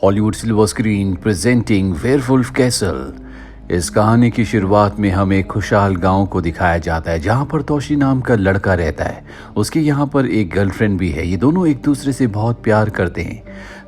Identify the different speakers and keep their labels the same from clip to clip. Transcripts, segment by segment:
Speaker 1: Hollywood silver screen presenting werewolf castle. इस कहानी की शुरुआत में हमें खुशहाल गांव को दिखाया जाता है जहां पर तोशी नाम का लड़का रहता है। उसकी यहां पर एक गर्लफ्रेंड भी है। ये दोनों एक दूसरे से बहुत प्यार करते हैं।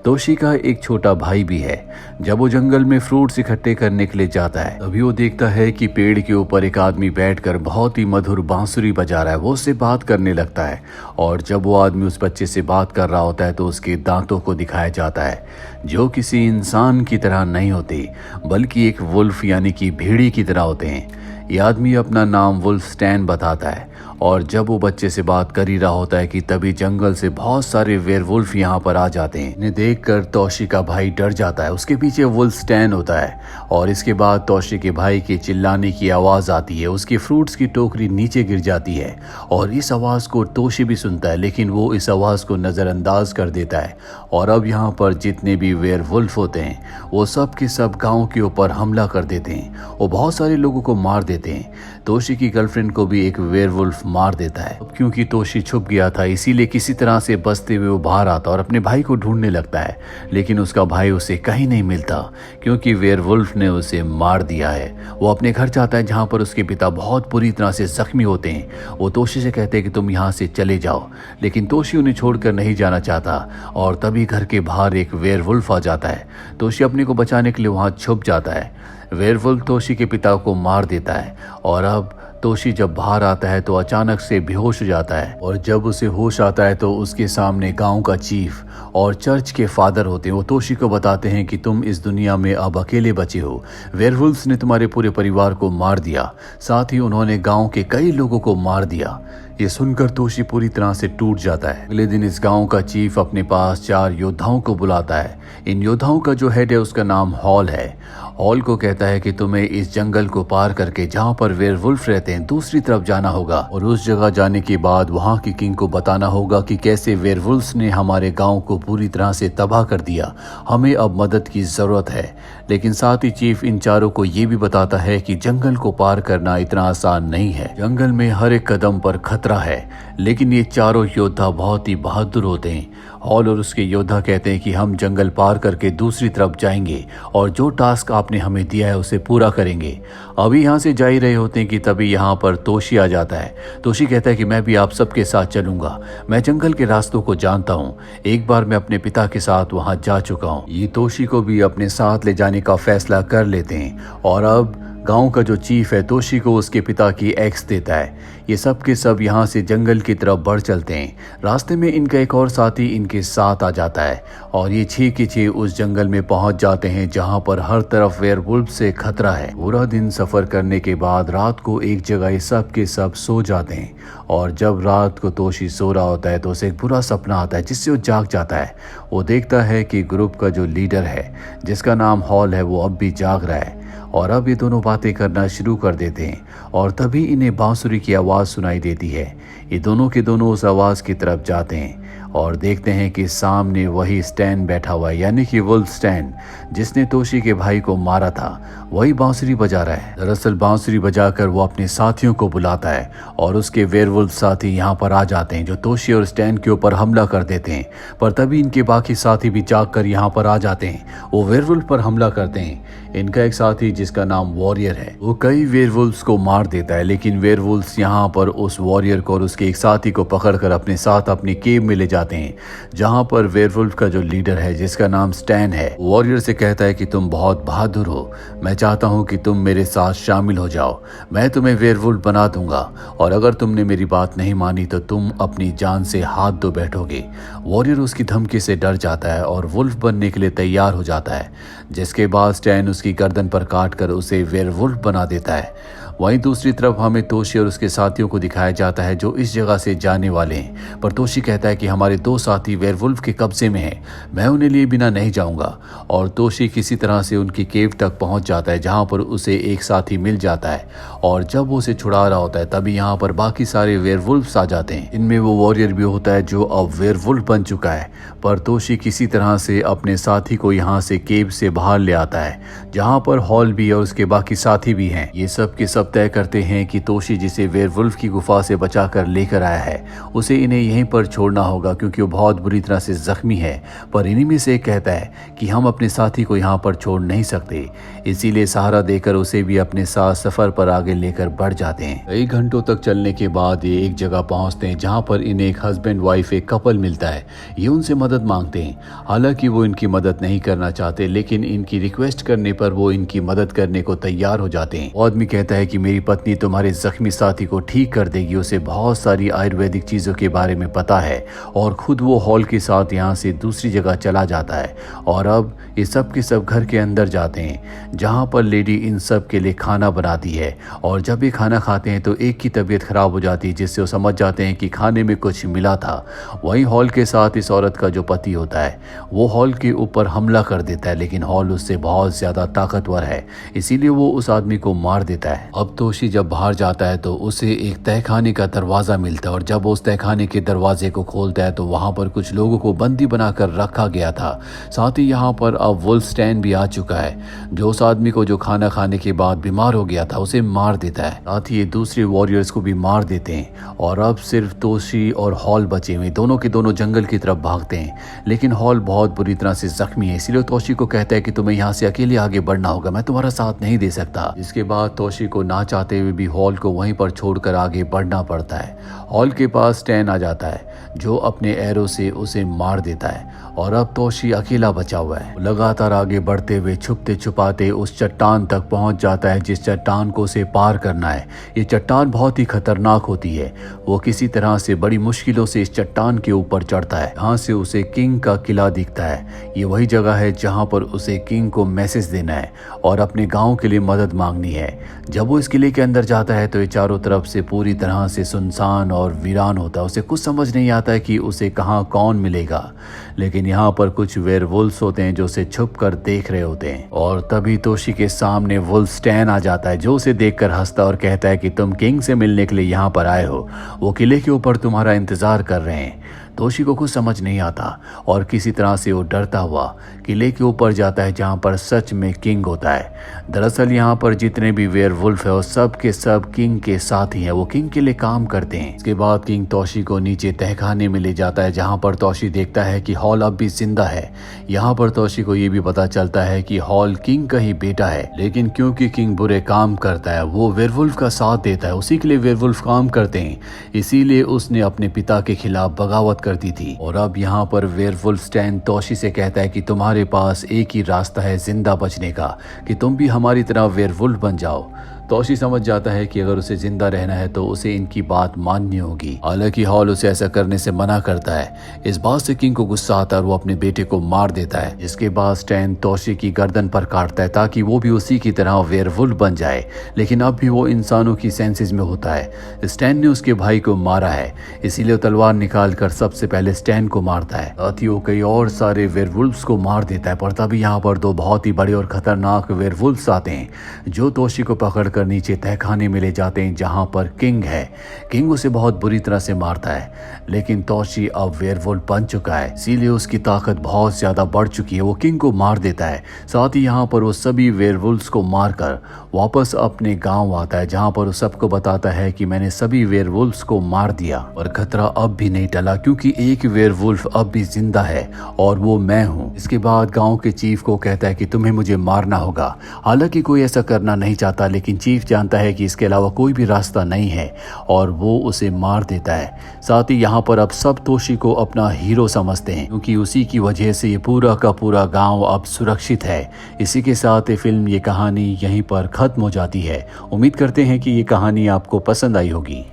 Speaker 1: तोशी का एक छोटा भाई भी है। जब वो जंगल में फ्रूट्स इकट्ठे करने के लिए जाता है तभी वो देखता है कि पेड़ के ऊपर एक आदमी बैठकर बहुत ही मधुर बांसुरी बजा रहा है। वो उससे बात करने लगता है और जब वो आदमी उस बच्चे से बात कर रहा होता है तो उसके दांतों को दिखाया जाता है जो किसी इंसान की तरह नहीं होते बल्कि एक वुल्फ यानी कि भेड़ी की तरह होते हैं। ये आदमी अपना नाम वुल्फ स्टैन बताता है और जब वो बच्चे से बात कर ही रहा होता है कि तभी जंगल से बहुत सारे वेयरवुल्फ यहाँ पर आ जाते हैं। इन्हें देखकर तोशी का भाई डर जाता है। उसके पीछे वुल्फ स्टैन होता है और इसके बाद तोशी के भाई के चिल्लाने की आवाज़ आती है। उसकी फ्रूट्स की टोकरी नीचे गिर जाती है और इस आवाज़ को तोशी भी सुनता है, लेकिन वो इस आवाज़ को नज़रअंदाज कर देता है। और अब यहाँ पर जितने भी वेयरवुल्फ होते हैं वो सब के सब गाँव के ऊपर हमला कर देते हैं। वो बहुत सारे लोगों को मार देते हैं। तोशी की गर्लफ्रेंड को भी एक वेयरवुल्फ मार देता है। अब क्योंकि तोशी छुप गया था इसीलिए किसी तरह से बचते हुए वो बाहर आता और अपने भाई को ढूंढने लगता है, लेकिन उसका भाई उसे कहीं नहीं मिलता क्योंकि वेयरवुल्फ ने उसे मार दिया है। वो अपने घर जाता है जहाँ पर उसके पिता बहुत बुरी तरह से जख्मी होते हैं। वो तोशी से कहते हैं कि तुम यहाँ से चले जाओ, लेकिन तोशी उन्हें छोड़कर नहीं जाना चाहता और तभी घर के बाहर एक वेयरवुल्फ आ जाता है। तोशी अपने को बचाने के लिए वहाँ छुप जाता है। वेयरवुल्फ तोशी के पिता को मार देता है और अब तोशी जब बाहर आता है तो अचानक से बेहोश हो जाता है और जब उसे होश आता है तो उसके सामने गांव का चीफ और चर्च के फादर होते हैं। वो तोशी को बताते हैं कि तुम इस दुनिया में अब अकेले बचे हो। वेयरवुल्फ्स ने तुम्हारे पूरे परिवार को मार दिया, साथ ही उन्होंने गांव के कई लोगों को मार दिया। ये सुनकर तोशी पूरी तरह से टूट जाता है। अगले दिन इस गांव का चीफ अपने पास 4 योद्धाओं को बुलाता है। इन योद्धाओं का जो हेड है उसका नाम हॉल है। हॉल को कहता है कि तुम्हें इस जंगल को पार करके जहाँ पर वेयरवुल्फ रहते हैं दूसरी तरफ जाना होगा और उस जगह जाने के बाद वहाँ की किंग को बताना होगा कि कैसे वेयरवुल्फ्स ने हमारे गांव को पूरी तरह से तबाह कर दिया। हमें अब मदद की जरूरत है। लेकिन साथ ही चीफ इन चारों को ये भी बताता है कि जंगल को पार करना इतना आसान नहीं है। जंगल में हर एक कदम पर खतरा है, लेकिन ये चारों योद्धा बहुत ही बहादुर होते हैं। हॉल और उसके योद्धा कहते हैं कि हम जंगल पार करके दूसरी तरफ जाएंगे और जो टास्क आपने हमें दिया है उसे पूरा करेंगे। अभी यहाँ से जा ही रहे होते हैं कि तभी यहाँ पर तोशी आ जाता है। तोशी कहता है कि मैं भी आप सबके साथ चलूंगा। मैं जंगल के रास्तों को जानता हूँ। एक बार मैं अपने पिता के साथ वहाँ जा चुका हूँ। ये तोशी को भी अपने साथ ले जाने का फैसला कर लेते हैं और अब गांव का जो चीफ है तोशी को उसके पिता की एक्स देता है। ये सब के सब यहाँ से जंगल की तरफ बढ़ चलते हैं। रास्ते में इनका एक और साथी इनके साथ आ जाता है और ये 6 के 6 उस जंगल में पहुंच जाते हैं जहाँ पर हर तरफ वेयरवुल्फ से खतरा है। पूरा दिन सफर करने के बाद रात को एक जगह ये सब के सब सो जाते हैं और जब रात को तोशी सो रहा होता है तो उसे एक बुरा सपना आता है जिससे वो जाग जाता है। वो देखता है कि ग्रुप का जो लीडर है जिसका नाम हॉल है वो अब भी जाग रहा है और अब ये दोनों बातें करना शुरू कर देते हैं और तभी इन्हें बांसुरी की आवाज़ सुनाई देती है। ये दोनों के दोनों उस आवाज़ की तरफ जाते हैं और देखते हैं कि सामने वही स्टैन बैठा हुआ है, यानी कि वुल्फ स्टैन जिसने तोशी के भाई को मारा था, वही बांसुरी बजा रहा है। दरअसल बांसुरी बजाकर वो अपने साथियों को बुलाता है और उसके वेयरवुल्फ साथी यहाँ पर आ जाते हैं जो तोशी और स्टैन के ऊपर हमला कर देते हैं। पर तभी इनके बाकी साथी भी जाग कर यहाँ पर आ जाते हैं। वो वेयरवुल्फ पर हमला करते हैं। इनका एक साथी जिसका नाम वॉरियर है वो कई वेयरवुल्फ्स को मार देता है, लेकिन वेयरवुल्फ्स यहाँ पर उस वॉरियर को और उसके एक साथी को पकड़कर अपने साथ अपनी केव में ले जाते हैं जहाँ पर वेयरवुल्फ का जो लीडर है जिसका नाम स्टैन है वॉरियर से कहता है कि तुम बहुत बहादुर हो। मैं चाहता हूँ कि तुम मेरे साथ शामिल हो जाओ। मैं तुम्हें वेयरवुल्फ बना दूंगा और अगर तुमने मेरी बात नहीं मानी तो तुम अपनी जान से हाथ धो बैठोगे। वॉरियर उसकी धमकी से डर जाता है और वुल्फ बनने के लिए तैयार हो जाता है, जिसके बाद स्टैन उसकी गर्दन पर काट कर उसे वेयरवुल्फ बना देता है। वहीं दूसरी तरफ हमें तोशी और उसके साथियों को दिखाया जाता है जो इस जगह से जाने वाले हैं। पर तोशी कहता है कि हमारे 2 साथी वेयरवुल्फ के कब्जे में हैं, मैं उन्हें लिए बिना नहीं जाऊंगा। और तोशी किसी तरह से उनकी केव तक पहुंच जाता है जहां पर उसे एक साथी मिल जाता है और जब वो उसे छुड़ा रहा होता है तभी यहाँ पर बाकी सारे वेयरवुल्फ्स आ जाते हैं। इनमें वो वॉरियर भी होता है जो अब वेयरवुल्फ बन चुका है। पर तोशी किसी तरह से अपने साथी को यहाँ से केव से बाहर ले आता है जहाँ पर हॉल भी और उसके बाकी साथी भी हैं। ये सब के सब सब तय करते हैं कि तोशी जिसे वेयरवुल्फ की गुफा से बचाकर लेकर आया है उसे इन्हें यहीं पर छोड़ना होगा क्योंकि वो बहुत बुरी तरह से जख्मी है। पर इन्हीं में से एक कहता है कि हम अपने साथी को यहाँ पर छोड़ नहीं सकते, इसीलिए सहारा देकर उसे भी अपने साथ सफर पर आगे लेकर बढ़ जाते हैं। कई घंटों तक चलने के बाद ये एक जगह पहुंचते हैं जहाँ पर इन्हें एक हस्बैंड वाइफ एक कपल मिलता है। ये उनसे मदद मांगते हैं, हालांकि वो इनकी मदद नहीं करना चाहते, लेकिन इनकी रिक्वेस्ट करने पर वो इनकी मदद करने को तैयार हो जाते हैं। वो आदमी कहता है कि मेरी पत्नी तुम्हारे जख्मी साथी को ठीक कर देगी, उसे बहुत सारी आयुर्वेदिक चीजों के बारे में पता है, और खुद वो हॉल के साथ यहाँ से दूसरी जगह चला जाता है। और अब ये सब के सब घर के अंदर जाते हैं जहाँ पर लेडी इन सब के लिए खाना बनाती है। और जब ये खाना खाते हैं तो एक की तबीयत खराब हो जाती है, जिससे वो समझ जाते हैं कि खाने में कुछ मिला था। वहीं हॉल के साथ इस औरत का जो पति होता है वो हॉल के ऊपर हमला कर देता है, लेकिन हॉल उससे बहुत ज्यादा ताकतवर है, इसीलिए वो उस आदमी को मार देता है। अब तोशी जब बाहर जाता है तो उसे एक तहखाने का दरवाजा मिलता है, और जब वो उस तहखाने के दरवाजे को खोलता है तो वहां पर कुछ लोगों को बंदी बनाकर रखा गया था। साथ ही यहाँ पर अब वुल्फस्टैन भी आ चुका है, जो उस आदमी को जो खाना खाने के बाद बीमार हो गया था उसे मार देता है। साथ ही ये दूसरे वॉरियर्स को भी मार देते हैं, और अब सिर्फ तोशी और हॉल बचे हुए, दोनों के दोनों जंगल की तरफ भागते हैं। लेकिन हॉल बहुत बुरी तरह से जख्मी है, इसलिए तोशी को कहता है कि तुम्हें यहाँ से अकेले आगे बढ़ना होगा, मैं तुम्हारा साथ नहीं दे सकता। इसके बाद तोशी को ना चाहते हुए भी हॉल को वहीं पर छोड़कर आगे बढ़ना पड़ता है। हॉल के पास स्टैन आ जाता है जो अपने एरो से उसे मार देता है, और अब तोशी अकेला बचा हुआ है। लगातार आगे बढ़ते हुए छुपते छुपाते उस चट्टान तक पहुंच जाता है जिस चट्टान को उसे पार करना है। ये चट्टान बहुत ही खतरनाक होती है। वो किसी तरह से बड़ी मुश्किलों से इस चट्टान के ऊपर चढ़ता है। यहाँ से उसे किंग का किला दिखता है। ये वही जगह है जहाँ पर उसे किंग को मैसेज देना है और अपने गाँव के लिए मदद मांगनी है। जब वो इस किले के अंदर जाता है तो ये चारों तरफ से पूरी तरह से सुनसान और वीरान होता है। उसे कुछ समझ नहीं आता है कि उसे कहाँ कौन मिलेगा, लेकिन यहाँ पर कुछ वेयरवुल्फ्स होते हैं जो उसे छुप कर देख रहे होते हैं। और तभी तोशी के सामने वुल्फस्टैन आ जाता है, जो उसे देखकर हंसता और कहता है कि तुम किंग से मिलने के लिए यहाँ पर आए हो, वो किले के ऊपर तुम्हारा इंतजार कर रहे हैं। तोशी को कुछ समझ नहीं आता और किसी तरह से वो डरता हुआ किले के ऊपर जाता है जहाँ पर सच में किंग होता है। दरअसल यहाँ पर जितने भी वेयरवुल्फ है वो सब के सब किंग के साथ ही हैं, वो किंग के लिए काम करते हैं। इसके बाद किंग तोशी को नीचे तहखाने में ले जाता है जहाँ पर तोशी देखता है कि हॉल अब भी जिंदा है। यहाँ पर तोशी को ये भी पता चलता है कि हॉल किंग का ही बेटा है, लेकिन क्योंकि किंग बुरे काम करता है, वो वेयरवुल्फ का साथ देता है, उसी के लिए वेयरवुल्फ काम करते हैं, इसीलिए उसने अपने पिता के खिलाफ बगावत करती थी। और अब यहाँ पर वेयरवुल्फस्टैन तोशी से कहता है कि तुम्हारे पास एक ही रास्ता है जिंदा बचने का, कि तुम भी हमारी तरह वेयरवुल्फ बन जाओ। तोशी समझ जाता है कि अगर उसे जिंदा रहना है तो उसे इनकी बात माननी होगी। हालांकि हॉल उसे ऐसा करने से मना करता है। इस बात से किंग को गुस्सा आता है और वो अपने बेटे को मार देता है। इसके बाद स्टैन तोशी की गर्दन पर काटता है ताकि वो भी उसी की तरह वेयरवुल्फ बन जाए, लेकिन अब भी वो इंसानों की सेंसेस में होता है। स्टैन ने उसके भाई को मारा है, इसीलिए तलवार निकाल कर सबसे पहले स्टैन को मारता है। साथ ही वो कई और सारे वेयरवुल्फ्स को मार देता है। पर तभी यहाँ पर दो बहुत ही बड़े और खतरनाक वेयरवुल्फ्स आते हैं जो तोशी को पकड़ नीचे तहखाने में ले जाते हैं जहां पर किंग है। किंग उसे बहुत बुरी तरह से मारता है, लेकिन तोशी अब वेयरवुल्फ बन चुका है, इसीलिए उसकी ताकत बहुत ज्यादा बढ़ चुकी है। वो किंग को मार देता है। साथ ही यहाँ पर वो सभी वेयरवुल्फ्स को मारकर वापस अपने गांव आता है जहां पर वो सबको बताता है कि मैंने सभी वेयरवुल्फ्स को मार दिया। और खतरा अब भी नहीं टला क्योंकि एक वेयरवुल्फ अब भी जिंदा है और वो मैं हूँ। इसके बाद गाँव के चीफ को कहता है कि तुम्हें मुझे मारना होगा। हालांकि कोई ऐसा करना नहीं चाहता, लेकिन चीफ जानता है कि इसके अलावा कोई भी रास्ता नहीं है और वो उसे मार देता है। साथ ही यहाँ पर अब सब तोशी को अपना हीरो समझते हैं क्योंकि उसी की वजह से ये पूरा का पूरा गांव अब सुरक्षित है। इसी के साथ ये फिल्म, ये कहानी यहीं पर खत्म हो जाती है। उम्मीद करते हैं कि ये कहानी आपको पसंद आई होगी।